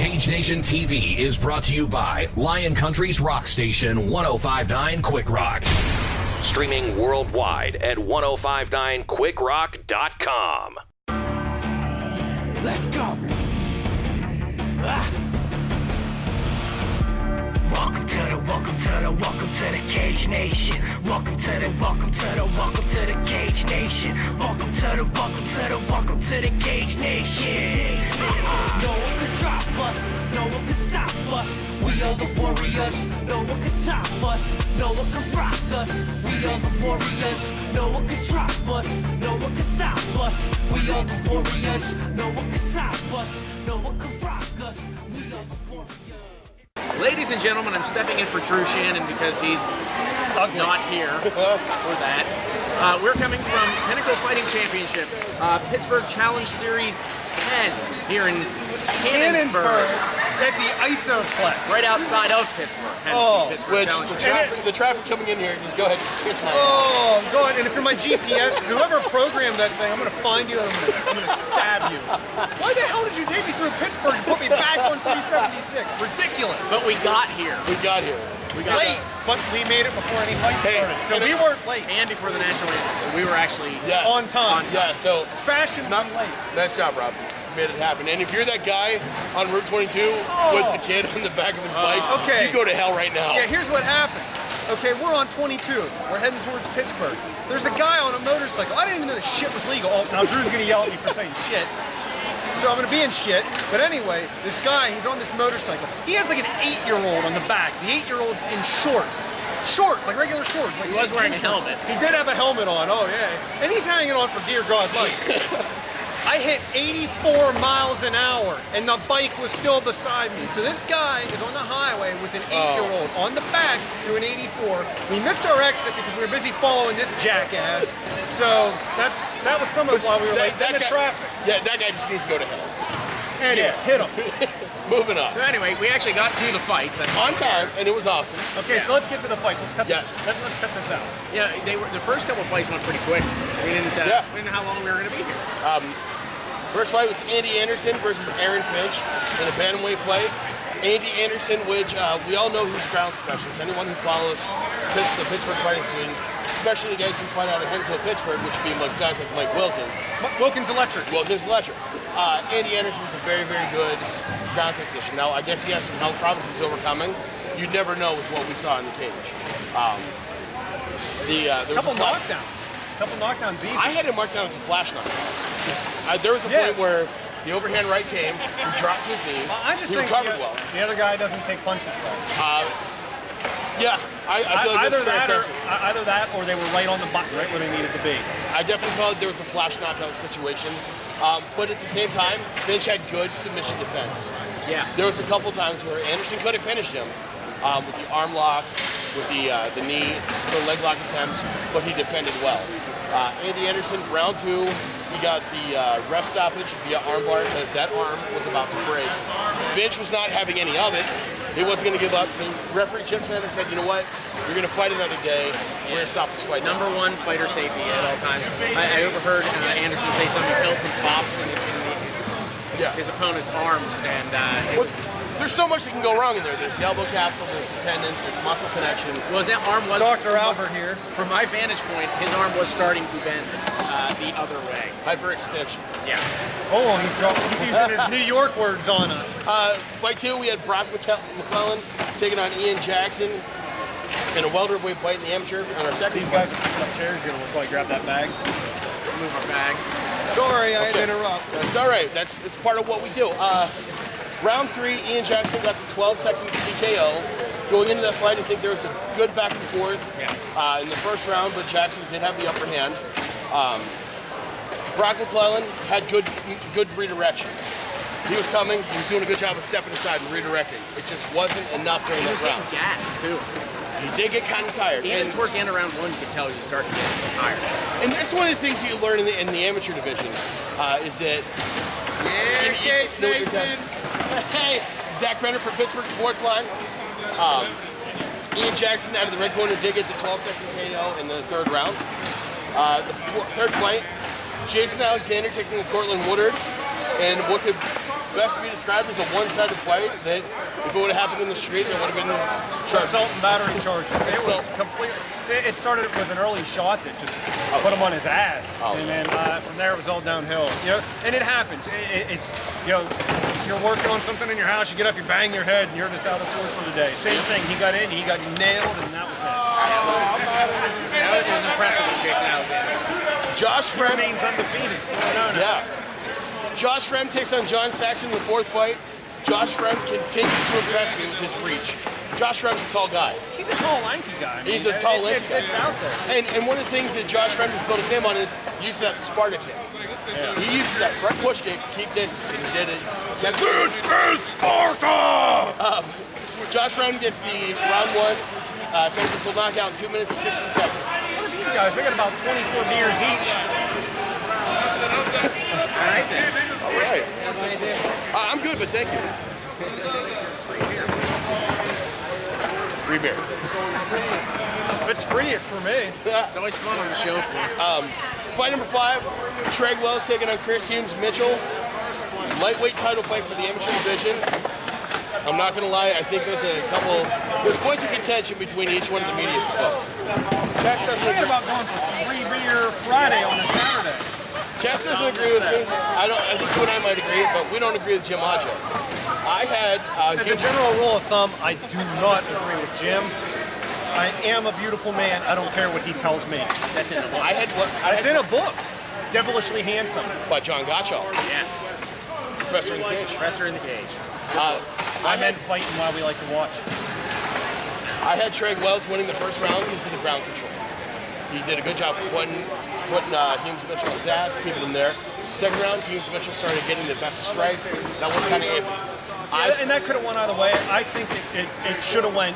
Cage Nation TV is brought to you by Lion Country's rock station 105.9 Quick Rock. Streaming worldwide at 1059quickrock.com. Let's go. Welcome to the Cage Nation. Welcome to the Cage Nation. Welcome to the Cage Nation. No one can drop us, no one can stop us. We are the warriors, no one can top us, no one can rock us. We are the warriors, no one can drop us, no one can stop us. We are the warriors, no one can top us, no one can rock us. We are the warriors. Ladies and gentlemen, I'm stepping in for Drew Shannon because he's not here for that. We're coming from Pinnacle Fighting Championship, Pittsburgh Challenge Series 10 here in Canonsburg. At the Icoplex. Right outside of Pittsburgh, hence the Pittsburgh Challenge Series. The traffic coming in here, just go ahead and kiss my ass. Oh, go ahead. And if you're my GPS, whoever programmed that thing, I'm going to find you and I'm going to stab you. Why the hell did you take me through Pittsburgh and put me back on 376? Ridiculous. But we got here. We got here. We got late, but we made it before any fight started. So we weren't late. And before the national anthem, so we were actually on time. Yeah, so fashion not late. Nice job, Rob. Made it happen. And if you're that guy on Route 22 with the kid on the back of his bike, you go to hell right now. Yeah, here's what happens. Okay, we're on 22. We're heading towards Pittsburgh. There's a guy on a motorcycle. I didn't even know this shit was legal. Oh, now Drew's gonna yell at me for saying shit. So I'm gonna be in shit. But anyway, this guy, he's on this motorcycle. He has like an 8-year-old on the back. The 8-year-old's in shorts. Shorts, like regular shorts. Like he was wearing a helmet. He did have a helmet on, oh yeah. And he's hanging on for dear God life. I hit 84 miles an hour, and the bike was still beside me. So this guy is on the highway with an 8-year-old on the back doing 84. We missed our exit because we were busy following this jackass. So that was some of why we were late in the traffic. Yeah, that guy just needs to go to hell. Anyway. Yeah, hit him. Moving on. So anyway, we actually got to the fights. On time, and it was awesome. Okay, so let's get to the fights. Let's cut this out. Yeah, the first couple of fights went pretty quick. We didn't know how long we were going to be here. First fight was Andy Anderson versus Aaron Finch in a bantamweight fight. Andy Anderson, which we all know who's a ground specialist. Anyone who follows the Pittsburgh fighting scene, especially the guys who fight out of Henslow, Pittsburgh, which would be like guys like Mike Wilkins. Wilkins Electric. Andy Anderson's a very, very good ground technician. Now, I guess he has some health problems he's overcoming. You'd never know with what we saw in the cage. There was couple knockdowns easy. I had him marked down as a flash knockdown. There was a point where the overhand right came, he dropped his knees, he recovered well. The other guy doesn't take punches well. I feel like that's a fair assessment. Either that or they were right on the button, right where they needed to be. I definitely felt like there was a flash knockout situation. But at the same time, Finch had good submission defense. Yeah. There was a couple times where Anderson could have finished him with the arm locks, with the knee, the leg lock attempts, but he defended well. Andy Anderson, round 2, he got the ref stoppage via armbar because that arm was about to break. Finch was not having any of it. He wasn't going to give up. So referee Chip Sanders said, you know what? You're going to fight another day. We're going to stop this fight. Number one, fighter safety at all times. I overheard Anderson say something. He felt some pops in his opponent's arms, and there's so much that can go wrong in there. There's the elbow capsule, there's the tendons, there's muscle connection. Well, his arm was... Dr. Albert here. From my vantage point, his arm was starting to bend the other way. Hyperextension. Yeah. Oh, he's using his New York words on us. Fight 2, we had Brock McClellan taking on Ian Jackson in a welterweight fight in the amateur on our second These guys are picking up chairs. You're going to probably grab that bag. Move our bag. Sorry, I had to interrupt. That's all right. It's part of what we do. Round 3, Ian Jackson got the 12-second TKO. Going into that fight, I think there was a good back and forth in the first round, but Jackson did have the upper hand. Brock McClellan had good redirection. He was coming. He was doing a good job of stepping aside and redirecting. It just wasn't enough during that round. He was getting gassed, too. He did get kind of tired. Even towards the end of round 1, you could tell he was starting to get tired. And that's one of the things you learn in the amateur division is that... Yeah, Cage Nation! Hey, Zach Brenner for Pittsburgh Sports Line. Ian Jackson out of the red corner did get the 12-second KO in the third round. The third fight, Jason Alexander taking on Cortland Woodard. And what could best to be described as a one-sided fight that if it would have happened in the street, there would have been charges. Assault and battery charges. It was complete. It started with an early shot that just put him on his ass, and then from there it was all downhill. You know, and it happens. It's you know, you're working on something in your house, you get up, you bang your head, and you're just out of sorts for the day. Same thing. He got in, he got nailed, and that was it. That was impressive with Jason Alexander. Josh Frem remains undefeated. Yeah. Josh Frem takes on John Saxon in the 4th fight. Josh Frem continues to impress me with his reach. Josh Frem's a tall guy. He's a tall, lanky guy. He's a tall, lanky guy. It's out there. And one of the things that Josh Frem has built his name on is use that Sparta kick. Yeah. He uses that front push kick to keep distance, and he did it. This is Sparta! Josh Frem gets the round 1 technical knockout in 2 minutes and 16 seconds. Look at these guys. They got about 24 beers each. All right, then. All right. I'm good, but thank you. Free beer. If it's free, it's for me. It's always fun on the show floor. Fight number 5, Treg Wells taking on Chris Humes Mitchell. Lightweight title fight for the amateur division. I'm not going to lie, I think there's points of contention between each one of the media folks. Cass doesn't Thinking agree. about going for free beer Friday on a Saturday. Cass doesn't agree with me. I think you and I might agree, but we don't agree with Jim Ajo. I had As a general rule of thumb, I do not agree with Jim. I am a beautiful man. I don't care what he tells me. That's in the book. It's in a book. Devilishly Handsome. by John Gottschall, Yeah. Professor in the Cage. Professor in the cage. I had fighting while we like to watch. I had Treg Wells winning the first round because of the ground control. He did a good job putting Humes Mitchell on his ass, keeping him there. Second round, Humes Mitchell started getting the best of strikes. That was kind of iffy. And that could have went either way. I think it should have went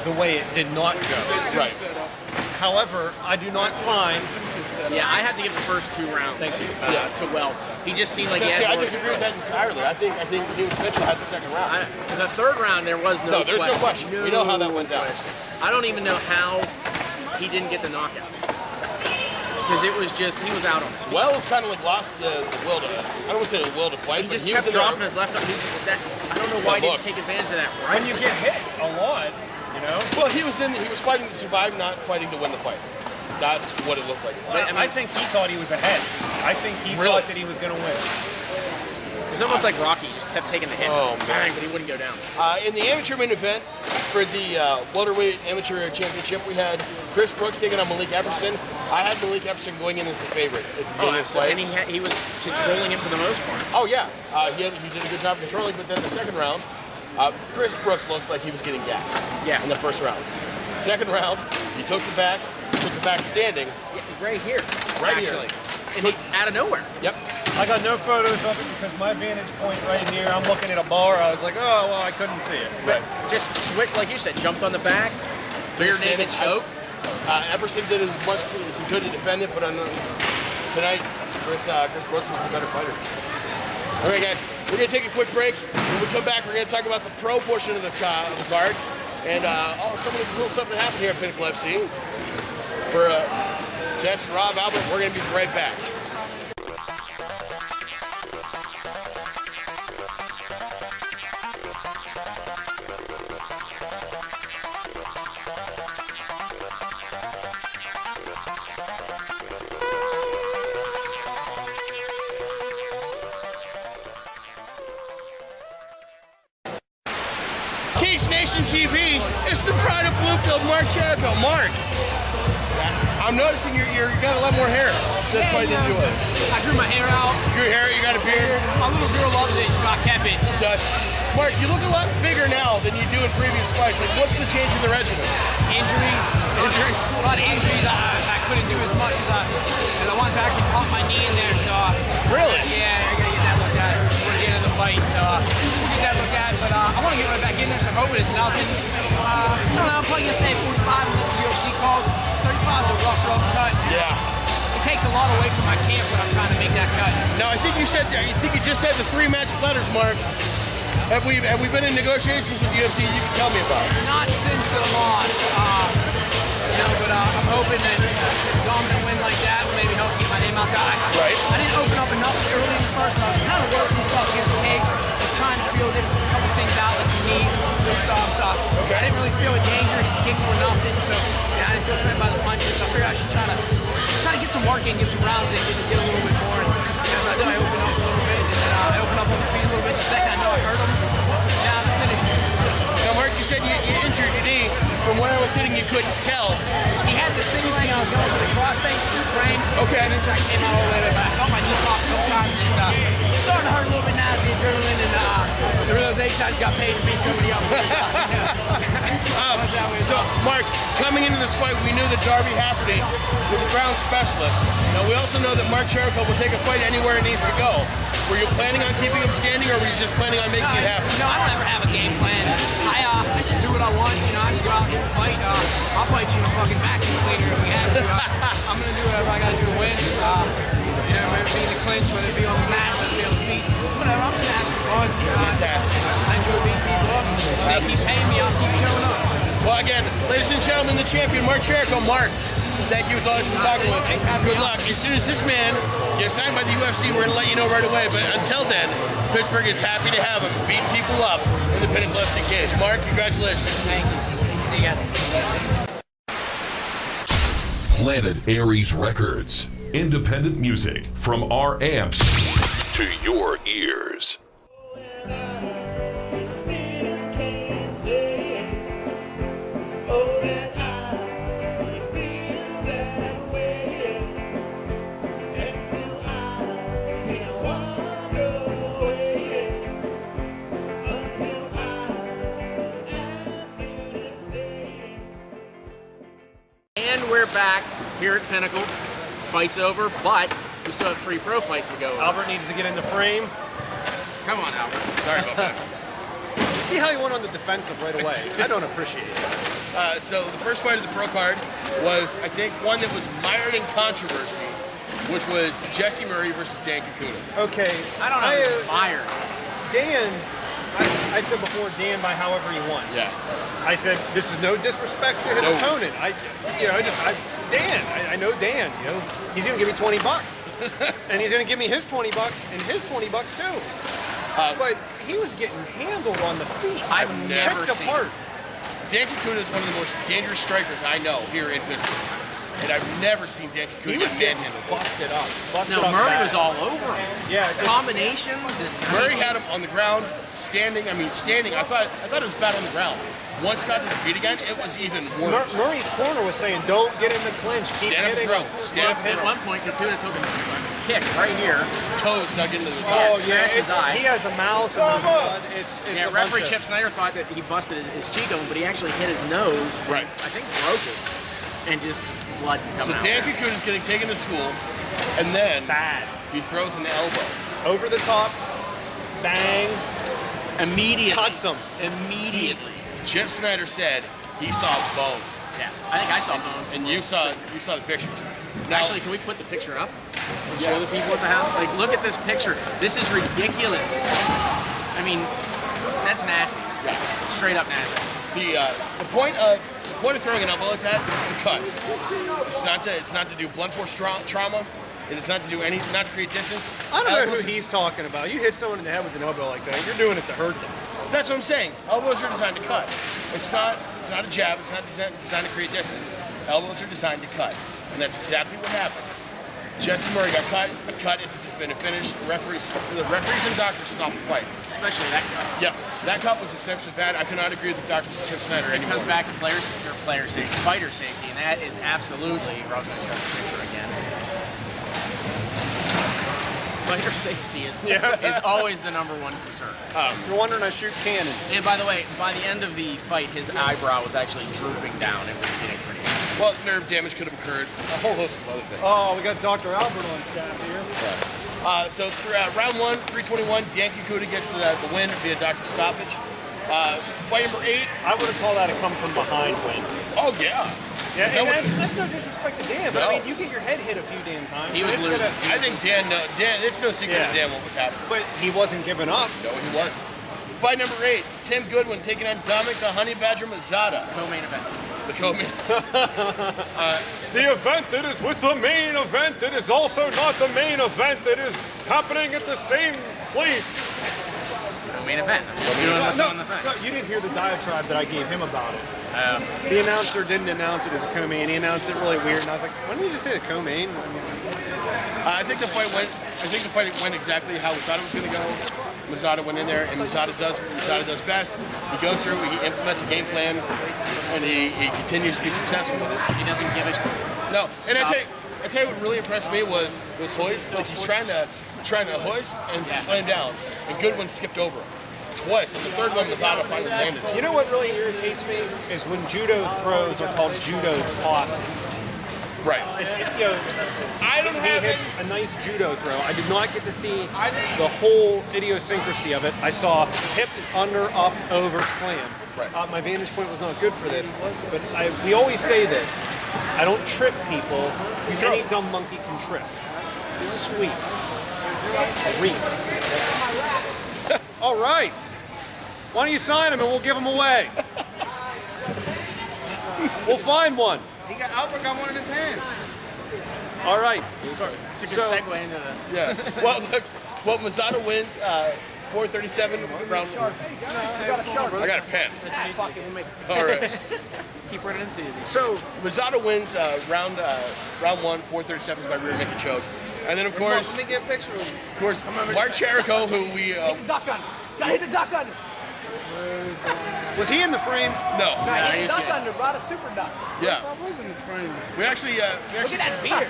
the way it did not go. Right. However, I do not find. Yeah, I have to give the first 2 rounds to Wells. He just seemed like he had I more. disagree with that entirely. I think Humes Mitchell had the second round. The 3rd round, there was no there's no question. We know how that went down. I don't even know how he didn't get the knockout. Because it was just, he was out on his feet. Wells kind of like lost the will to, I don't want to say the will to fight, He just but kept dropping his left arm. He just, I don't know why he didn't take advantage of that. When you get hit a lot, you know. Well, he was fighting to survive, not fighting to win the fight. That's what it looked like. Well, I think he thought he was ahead. I think he thought that he was going to win. It was almost like Rocky. He just kept taking the hits, Oh, bang, but he wouldn't go down. In the amateur main event for the welterweight amateur championship, we had Chris Brooks taking on Malik Epperson. I had Malik Epperson going in as the favorite at the beginning of the fight. And he was controlling him for the most part. Oh yeah, he did a good job controlling. But then the second round, Chris Brooks looked like he was getting gassed. Yeah. In the first round. Second round, he took the back standing. Yeah, right here. Right actually. here. And out of nowhere. Yep. I got no photos of it because my vantage point right here, I'm looking at a bar. I was like, oh, well, I couldn't see it. Right. Just switch, like you said, jumped on the back, rear naked choke. Epperson did as much as he could to defend it, but tonight, Chris Brooks was the better fighter. All right, guys, we're going to take a quick break. When we come back, we're going to talk about the pro portion of the card and some of the cool stuff that happened here at Pinnacle FC. For Jess and Rob Albert, we're going to be right back. Cage Nation TV, it's the pride of Bluefield, Mark Jericho. Mark, I'm noticing you got a lot more hair. That's why I didn't do it. I grew my hair out. Your hair, you got a beard. My little girl loves it, so I kept it. Dust. Mark, you look a lot bigger now than you do in previous fights. Like, what's the change in the regimen? Injuries. Injuries? A lot of injuries. I couldn't do as much as I wanted to actually pop my knee in there. So Really? Yeah, I gotta get that looked at towards the end of the fight. So we'll get that looked at. But I want to get right back in there, so I'm hoping it's nothing. I don't know, I'm probably gonna stay at 45 unless the UFC calls. 35 is a rough cut. Yeah. It takes a lot away from my camp when I'm trying to make that cut. Now, I think you just said the 3 magic letters, Mark. Have we been in negotiations with the UFC? You can tell me about it. Not since the loss, but I'm hoping that dominant win like that will maybe help get my name out there. Right. I didn't open up enough early in the first, but I was kind of working myself against the cage. marking, get some rounds in, get a little bit more. And, so I opened up a little bit, and then I opened up on the feet a little bit. The second I know I hurt him, down to finish. Now, Mark, you said you injured your knee. From where I was sitting, you couldn't tell. He had the single leg, and I was going for the cross face through frame. Okay. And then I came out all the way back. I felt my knee pop a couple times. It's starting to hurt a little bit now as the adrenaline and the realization I just got paid to beat somebody else. So, Mark, coming into this fight, we knew that Darby Hafferty was a ground specialist. Now, we also know that Mark Jericho will take a fight anywhere it needs to go. Were you planning on keeping him standing, or were you just planning on making it happen? No, I don't ever have a game plan. I just do what I want. I just go out here and fight. I'll fight you in a fucking vacuum cleaner if we have to. I'm going to do whatever I got to do to win. Whether it be in the clinch, whether it be on the mat, whether it be on the feet, whatever. I'm just going to have some fun. Fantastic. I enjoy beating people up. They keep paying me, I'll keep showing up. Well, again, ladies and gentlemen, the champion, Mark Jericho. Mark, thank you as always for talking with us. Good luck. As soon as this man gets signed by the UFC, we're going to let you know right away. But until then, Pittsburgh is happy to have him beating people up in the Pinnacle FC cage. Mark, congratulations. Thank you. See you guys. Planet Aries Records. Independent music from our amps to your ears. And we're back here at Pinnacle. Fight's over, but we still have 3 pro fights to go. Albert needs to get in the frame. Come on, Albert. Sorry about that. You see how he went on the defensive right away? I don't appreciate it. So the first fight of the pro card was, I think, one that was mired in controversy, which was Jesse Murray versus Dan Cacuto. Okay. I don't know. Myers. Dan, I said before, Dan by however he won. Yeah. I said, this is no disrespect to his opponent. Dan, I know Dan, he's gonna give me $20. And he's gonna give me his $20 and his $20 too. But he was getting handled on the feet. I've never picked seen apart. Dan Cacuto is one of the most dangerous strikers I know here in Pittsburgh. And I've never seen Dan Cacuto He was getting manhandled. busted up. No, Murray was all over him. Yeah, just- Combinations and Murray had him on the ground, standing. I thought it was bad on the ground. Once he got to the feet again, it was even worse. Murray's corner was saying, don't get in the clinch. Keep Stand up hitting and him. throw. Stand up and At throw. one point, Cacuto took a kick right here. Toes dug into his Oh, eyes. yeah, Smashed his eye. he has a mouse and blood. It's Yeah, a referee bunch Chip of, Snyder thought that he busted his cheekbone, but he actually hit his nose. Right. I think broke it. And just blood So coming out. Dan Cacuto's getting taken to school, and then bad. he throws an elbow. Over the top, bang. Immediately. Cuts him. Immediately. Chip Snyder said he saw bone, Yeah. I think I saw bone. and you saw the pictures. Now, Actually, can we put the picture up and show the people what the hell? Like, look at this picture. This is ridiculous. I mean, that's nasty. yeah. Straight up nasty. The point of throwing an elbow like that is to cut. It's not to do blunt force trauma. It is not to do not to create distance. I don't know Elbows who are- he's talking about. You hit someone in the head with an elbow like that, you're doing it to hurt them. That's what I'm saying. Elbows are designed to cut. It's not a jab. It's not designed to create distance. Elbows are designed to cut, and that's exactly what happened. Jesse Murray got cut. A cut is a definitive finish. The referees and doctors stopped the fight. Especially that guy. Yeah, that cut was essentially bad. I cannot agree with the doctors and Chip Snyder It anymore. comes back to player safety, fighter safety, and that is absolutely. Rob's going to show the picture again. Fighter safety is always the number one concern. You're wondering I shoot cannon. And by the way, by the end of the fight, his eyebrow was actually drooping down. It was getting pretty. Well, nerve damage could have occurred. A whole host of other things. Oh, we got Dr. Albert on staff here. So round 1, 321, Dan Cacuto gets the win via doctor stoppage. Fight number 8. I would have called that a come from behind win. Oh yeah. Yeah, That and was- that's no disrespect to Dan, but No. I mean, you get your head hit a few damn times. He and was it's losing. gonna- I think Dan. It's no secret Yeah. to Dan what was happening. But he wasn't giving up. No, he wasn't. Fight number 8, Tim Goodwin taking on Dominic the Honey Badger Mazzata. Co-main event. The co-main. The event that is with the main event that is also not the main event that is happening at the same place. Co-main event. I'm just doing what's on the thing. No, you didn't hear the diatribe that I gave him about it. The announcer didn't announce it as a co-main. He announced it really weird, and I was like, why didn't you just say the co-main? I think the fight went exactly how we thought it was going to go. Mazada went in there, and Mazada does best. He goes through, he implements a game plan, and he continues to be successful with it. He doesn't give a No, and I tell you what really impressed me was hoist. Like he's trying to hoist and slam down, and Goodwin skipped over him twice. And the third one, Mazada finally landed. You know what really irritates me is when judo throws are called judo tosses. Right. I don't have hits a nice judo throw. I did not get to see the whole idiosyncrasy of it. I saw hips, under, up, over, slam. Right. My vantage point was not good for this, but we always say this. I don't trip people. Any dumb monkey can trip. It's sweet. A read. All right. Why don't you sign them and we'll give them away? We'll find one. Albert got one in his hand. All right. Sorry, it's a good segue into the... Yeah. Well, Mazada wins 437 round. I got a pen. Fuck it, we'll make All right. keep running into you. So Mazada wins round 1, 437 by rear naked choke, and then of course, Let me get a picture of you. of course, Mark Jericho, who we Hit the duck under. Gotta hit the duck under. Was he in the frame? no, Hit the duck under, brought a super duck. yeah, I was in the frame. we actually Look at that beard.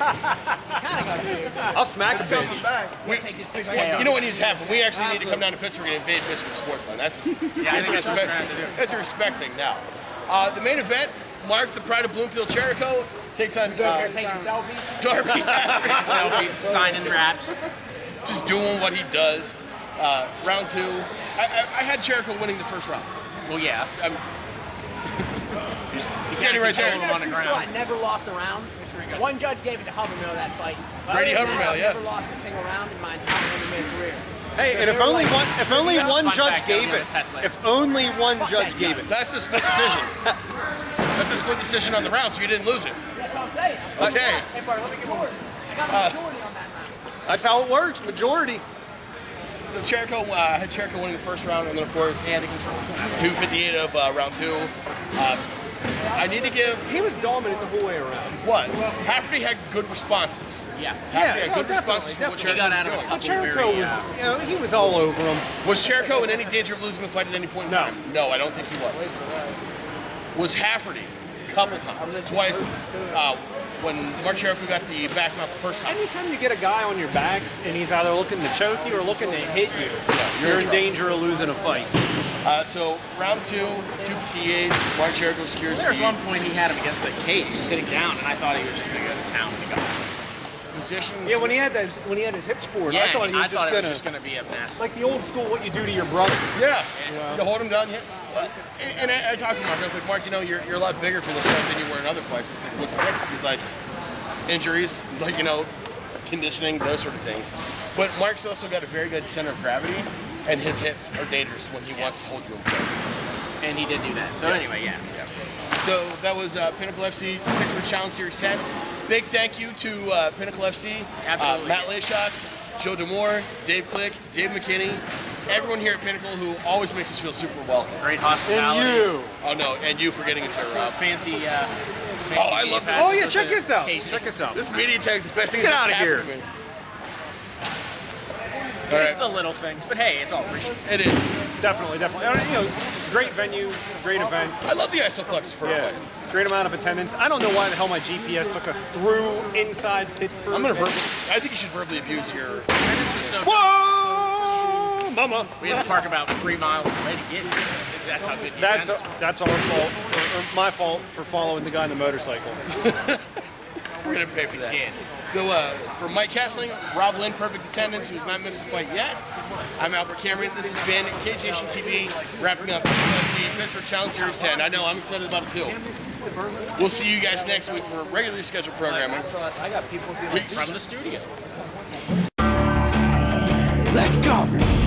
Kinda got a beard. I'll smack a bitch. Take this big you know what needs to happen? We actually need to come down to Pittsburgh and invade Pittsburgh sports line. That's I think that's what we're trying to do. That's a respect thing now. The main event, Mark the Pride of Bloomfield Jericho takes on taking selfies. Darby. Selfies, signing raps. Just doing what he does. Round 2, I had Jericho winning the first round. Well, yeah. He's standing right there. Control him on the ground. I never lost a round. One judge gave it to Havermill that fight. Brady Other than that, Havermill, yeah. I've never lost a single round in my entire MMA career. Hey, and if only one judge gave it. If only one judge gave it. That's a split decision. That's a split decision on the round, so you didn't lose it. That's what I'm saying. Okay. Hey, Bart, let me get more. I got the majority on that round. That's how it works. Majority. So Jericho had Jericho winning the first round, and then of course, Yeah, the control. 258 of round 2. I need to give He was dominant the whole way around. Hafferty had good responses. Yeah. Hafferty had good definitely, responses for what He Jericho got was out of a doing. couple Jericho very, was, he was all over him. Was Jericho in any danger of losing the fight at any point in No. time? No, I don't think he was. Was Hafferty a couple times, twice, when Mark Jericho got the back mount the first time. Anytime you get a guy on your back and he's either looking to choke you or looking to hit you, you're in danger of losing a fight. So round 2, 258, Mark Jericho secures There's the one point he had him against the cage, sitting down, and I thought he was just going to go to town when he got out. positions. Yeah, when he had his hips forward, Yeah, I thought he was it was just just going to be a mess. like the old school, what you do to your brother. Yeah, you hold him down. Yeah. And I talked to Mark. I was like, Mark, you're a lot bigger for this fight than you were in other fights. I was like, what's the difference? He's like, injuries, conditioning, those sort of things. But Mark's also got a very good center of gravity, and his hips are dangerous when he wants to hold you in place. And he did do that. So anyway, yeah. So that was Pinnacle FC Pittsburgh Challenge Series 10. Big thank you to Pinnacle FC, Absolutely. Matt Layshot, Joe Demore, Dave Click, Dave McKinney, everyone here at Pinnacle who always makes us feel super welcome. Great hospitality. And you. Oh no, and you for getting us here, Rob. Fancy. I love this. Oh yeah, check this out. Check this out. This media tag's the best thing Get that's outta happened here. to me. It's the little things, but hey, it's all appreciated. It is. Definitely. Great venue, great event. I love the Icoplex for a Yeah, fight. great amount of attendance. I don't know why the hell my GPS took us through inside Pittsburgh. I'm gonna I think you should verbally abuse your. Attendance was so. Whoa, mama. We had to park about 3 miles away to get here. That's how good the attendance was. That's our fault, or my fault for following the guy on the motorcycle. We're gonna pay for that. Kid. So for Mike Kessling, Rob Lynn, perfect attendance, who's not missed a fight yet. I'm Albert Cameron. This has been Cage Nation TV, wrapping up UFC Pittsburgh Challenge Series 10. I know I'm excited about it too. We'll see you guys next week for regularly scheduled programming. Peace. From the studio. Let's go.